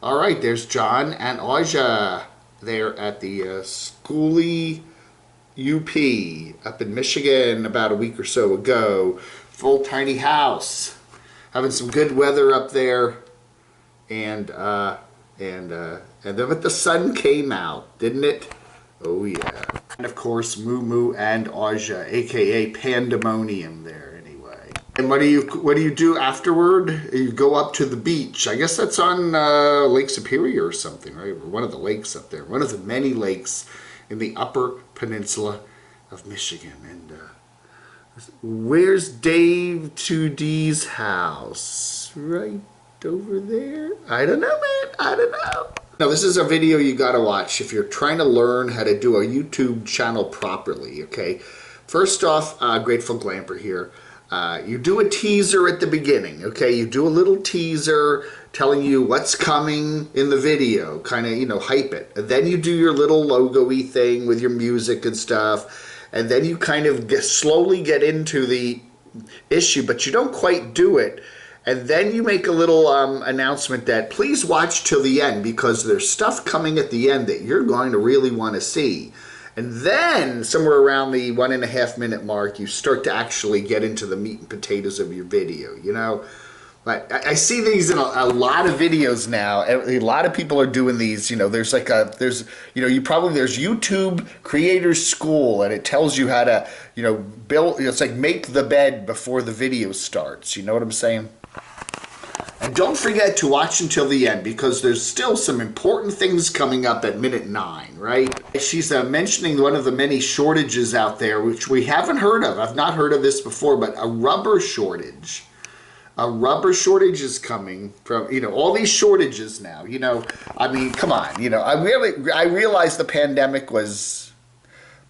All right, there's John and Aja there at the Skoolie UP up in Michigan about a week or so ago. Full tiny house, having some good weather up there, and then but the sun came out, didn't it? Oh yeah. And of course, Moo Moo and Aja, aka Pandemonium, there. And what do you do afterward? You go up to the beach. I guess that's on Lake Superior or something, right? Or one of the lakes up there. One of the many lakes in the Upper Peninsula of Michigan. And where's Dave 2D's house? Right over there? I don't know, man. I don't know. Now, this is a video you gotta watch if you're trying to learn how to do a YouTube channel properly, okay? First off, Grateful Glamper here. You do a teaser at the beginning, okay? You do a little teaser telling you what's coming in the video, kind of, hype it. And then you do your little logo-y thing with your music and stuff. And then you kind of slowly get into the issue, but you don't quite do it. And then you make a little announcement that please watch till the end because there's stuff coming at the end that you're going to really want to see. And then, somewhere around the 1.5 minute mark, you start to actually get into the meat and potatoes of your video, But I see these in a lot of videos now. A lot of people are doing these, there's there's YouTube Creators School, and it tells you how to, build, it's like make the bed before the video starts, you know what I'm saying? And don't forget to watch until the end because there's still some important things coming up at minute 9, right? She's mentioning one of the many shortages out there, which we haven't heard of. I've not heard of this before, but a rubber shortage. A rubber shortage is coming from, all these shortages now, I mean, come on, I realized the pandemic was,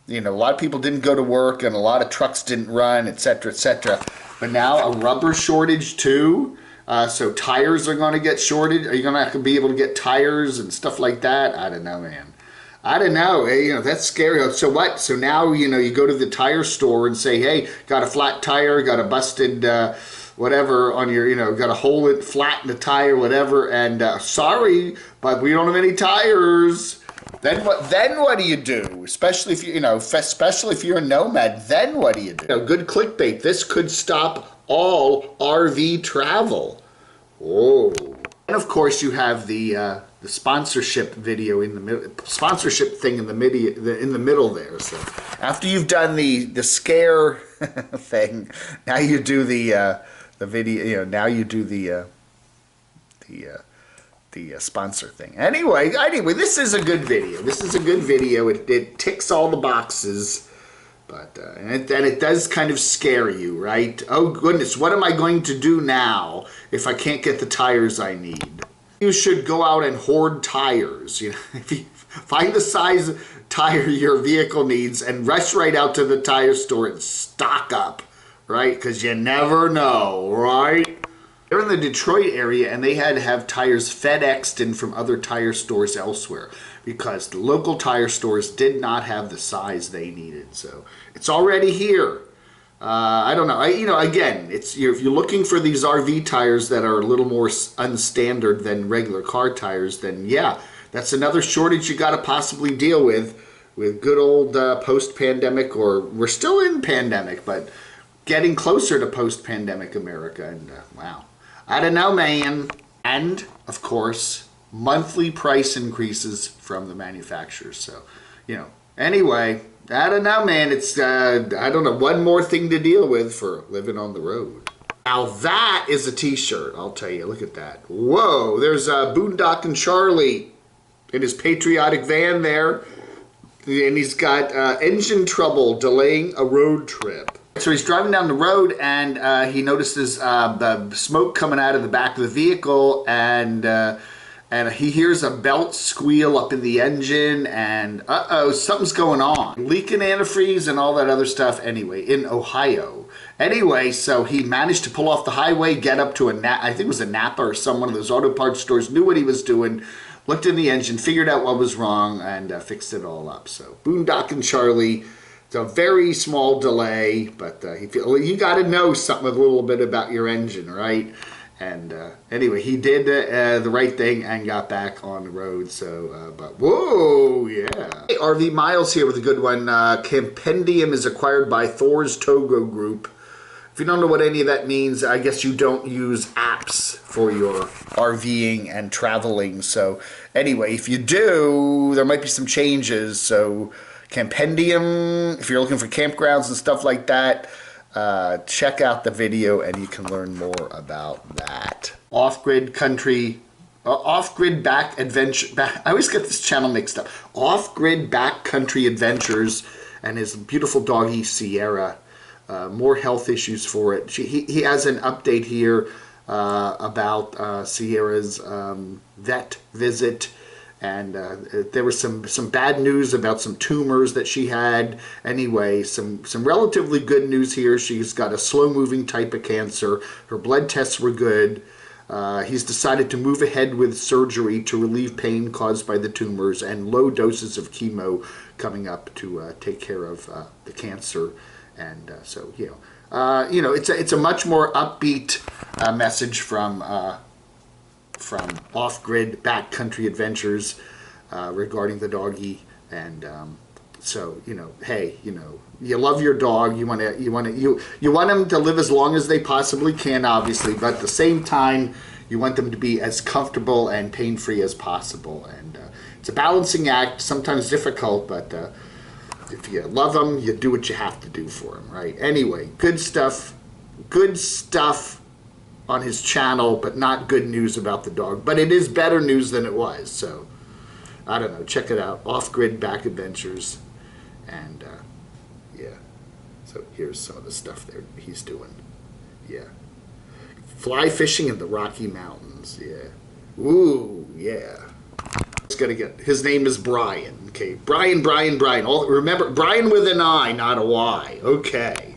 a lot of people didn't go to work and a lot of trucks didn't run, etc., etc. But now a rubber shortage too. So tires are going to get shorted. Are you going to have to be able to get tires and stuff like that? I don't know, man. I don't know. Hey, that's scary. So what? So now, you go to the tire store and say, hey, got a flat tire, got a busted whatever on your, got a hole flat in the tire, whatever. And sorry, but we don't have any tires. Then what? Then what do you do? Especially if especially if you're a nomad. Then what do you do? Good clickbait. This could stop all RV travel. Oh, and of course you have the sponsorship video in the middle, sponsorship thing in the middle there. So after you've done the scare thing, now you do the video. Now you do the sponsor thing. Anyway, this is a good video. This is a good video. It ticks all the boxes. But and it does kind of scare you, right? Oh goodness, what am I going to do now if I can't get the tires I need? You should go out and hoard tires. If you find the size tire your vehicle needs and rush right out to the tire store and stock up, right? Because you never know, right? They're in the Detroit area and they had to have tires FedExed in from other tire stores elsewhere because the local tire stores did not have the size they needed. So it's already here. I don't know. Again, if you're looking for these RV tires that are a little more unstandard than regular car tires, then yeah, that's another shortage you got to possibly deal with good old post-pandemic, or we're still in pandemic, but getting closer to post-pandemic America. And wow. I don't know, man. And, of course, monthly price increases from the manufacturers. So, anyway, I don't know, man. It's, I don't know, one more thing to deal with for living on the road. Now, that is a t-shirt, I'll tell you. Look at that. Whoa, there's Boondock and Charlie in his patriotic van there. And he's got engine trouble delaying a road trip. So he's driving down the road and he notices the smoke coming out of the back of the vehicle, and he hears a belt squeal up in the engine, and uh-oh, something's going on. Leaking antifreeze and all that other stuff anyway, in Ohio. Anyway, so he managed to pull off the highway, get up to I think it was a Napa or one of those auto parts stores, knew what he was doing, looked in the engine, figured out what was wrong, and fixed it all up. So Boondock and Charlie. It's a very small delay, but you got to know something a little bit about your engine, right? And anyway, he did the right thing and got back on the road. So, but whoa, yeah. Hey, RV Miles here with a good one. Compendium is acquired by Thor's Togo Group. If you don't know what any of that means, I guess you don't use apps for your RVing and traveling. So anyway, if you do, there might be some changes. So Compendium, if you're looking for campgrounds and stuff like that, check out the video and you can learn more about that. Off-grid country, off-grid back adventure. I always get this channel mixed up. Off-grid backcountry adventures, and his beautiful doggy Sierra. More health issues for it. He has an update here about Sierra's vet visit. And there was some bad news about some tumors that she had. Anyway, some relatively good news here. She's got a slow-moving type of cancer. Her blood tests were good. He's decided to move ahead with surgery to relieve pain caused by the tumors and low doses of chemo coming up to take care of the cancer. And so, it's a much more upbeat message from Off-Grid Backcountry Adventures regarding the doggy. And so, hey, you love your dog. You want them to live as long as they possibly can, obviously, but at the same time, you want them to be as comfortable and pain-free as possible. And it's a balancing act, sometimes difficult, but if you love them, you do what you have to do for them, right? Anyway, good stuff on his channel, but not good news about the dog. But it is better news than it was, so I don't know. Check it out, Off-Grid Back Adventures, and yeah. So here's some of the stuff there he's doing. Yeah, fly fishing in the Rocky Mountains. Yeah, ooh, yeah. It's gonna get. His name is Brian. Okay, Brian. Remember, Brian with an I, not a Y. Okay.